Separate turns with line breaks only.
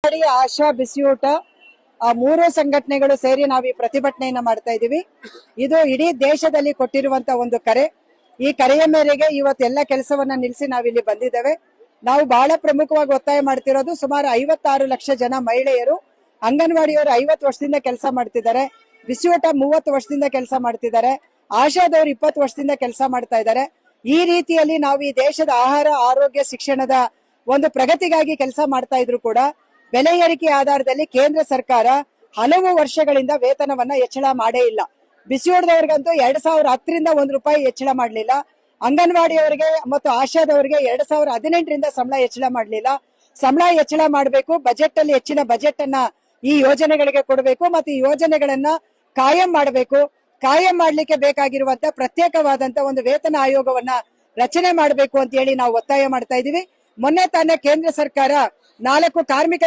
ಅಂಗನವಾಡಿ, ಆಶಾ, ಬಿಸಿಯೂಟ ಮೂರು ಸಂಘಟನೆಗಳು ಸೇರಿ ನಾವು ಈ ಪ್ರತಿಭಟನೆಯನ್ನ ಮಾಡ್ತಾ ಇದೀವಿ. ಇದು ಇಡೀ ದೇಶದಲ್ಲಿ ಕೊಟ್ಟಿರುವಂತ ಒಂದು ಕರೆ. ಈ ಕರೆಯ ಮೇರೆಗೆ ಇವತ್ತು ಎಲ್ಲ ಕೆಲಸವನ್ನ ನಿಲ್ಲಿಸಿ ನಾವಿಲ್ಲಿ ಬಂದಿದ್ದೇವೆ. ನಾವು ಬಹಳ ಪ್ರಮುಖವಾಗಿ ಒತ್ತಾಯ ಮಾಡ್ತಿರೋದು, ಸುಮಾರು 56 ಲಕ್ಷ ಜನ ಮಹಿಳೆಯರು ಅಂಗನವಾಡಿಯವರು 50 ವರ್ಷದಿಂದ ಕೆಲಸ ಮಾಡ್ತಿದ್ದಾರೆ, ಬಿಸಿಯೂಟ 30 ವರ್ಷದಿಂದ ಕೆಲಸ ಮಾಡ್ತಿದ್ದಾರೆ, ಆಶಾದವರು 20 ವರ್ಷದಿಂದ ಕೆಲಸ ಮಾಡ್ತಾ ಇದ್ದಾರೆ. ಈ ರೀತಿಯಲ್ಲಿ ನಾವು ಈ ದೇಶದ ಆಹಾರ, ಆರೋಗ್ಯ, ಶಿಕ್ಷಣದ ಒಂದು ಪ್ರಗತಿಗಾಗಿ ಕೆಲಸ ಮಾಡ್ತಾ ಇದ್ರು ಕೂಡ ಬೆಲೆ ಏರಿಕೆ ಆಧಾರದಲ್ಲಿ ಕೇಂದ್ರ ಸರ್ಕಾರ ಹಲವು ವರ್ಷಗಳಿಂದ ವೇತನವನ್ನ ಹೆಚ್ಚಳ ಮಾಡೇ ಇಲ್ಲ. ಬಿಸಿಯೂಟದವರಿಗಂತೂ 2010ರಿಂದ ₹1 ಹೆಚ್ಚಳ ಮಾಡಲಿಲ್ಲ. ಅಂಗನವಾಡಿಯವರಿಗೆ ಮತ್ತು ಆಶಾದವರಿಗೆ 2018ರಿಂದ ಸಂಬಳ ಹೆಚ್ಚಳ ಮಾಡಲಿಲ್ಲ. ಸಂಬಳ ಹೆಚ್ಚಳ ಮಾಡಬೇಕು, ಬಜೆಟ್ ಅಲ್ಲಿ ಹೆಚ್ಚಿನ ಬಜೆಟ್ ಅನ್ನ ಈ ಯೋಜನೆಗಳಿಗೆ ಕೊಡಬೇಕು ಮತ್ತು ಈ ಯೋಜನೆಗಳನ್ನ ಕಾಯಂ ಮಾಡಬೇಕು. ಕಾಯಂ ಮಾಡ್ಲಿಕ್ಕೆ ಬೇಕಾಗಿರುವಂತ ಪ್ರತ್ಯೇಕವಾದಂತ ಒಂದು ವೇತನ ಆಯೋಗವನ್ನ ರಚನೆ ಮಾಡಬೇಕು ಅಂತ ಹೇಳಿ ನಾವು ಒತ್ತಾಯ ಮಾಡ್ತಾ ಇದೀವಿ. ಮೊನ್ನೆ ತಾನೇ ಕೇಂದ್ರ ಸರ್ಕಾರ 4 ಕಾರ್ಮಿಕ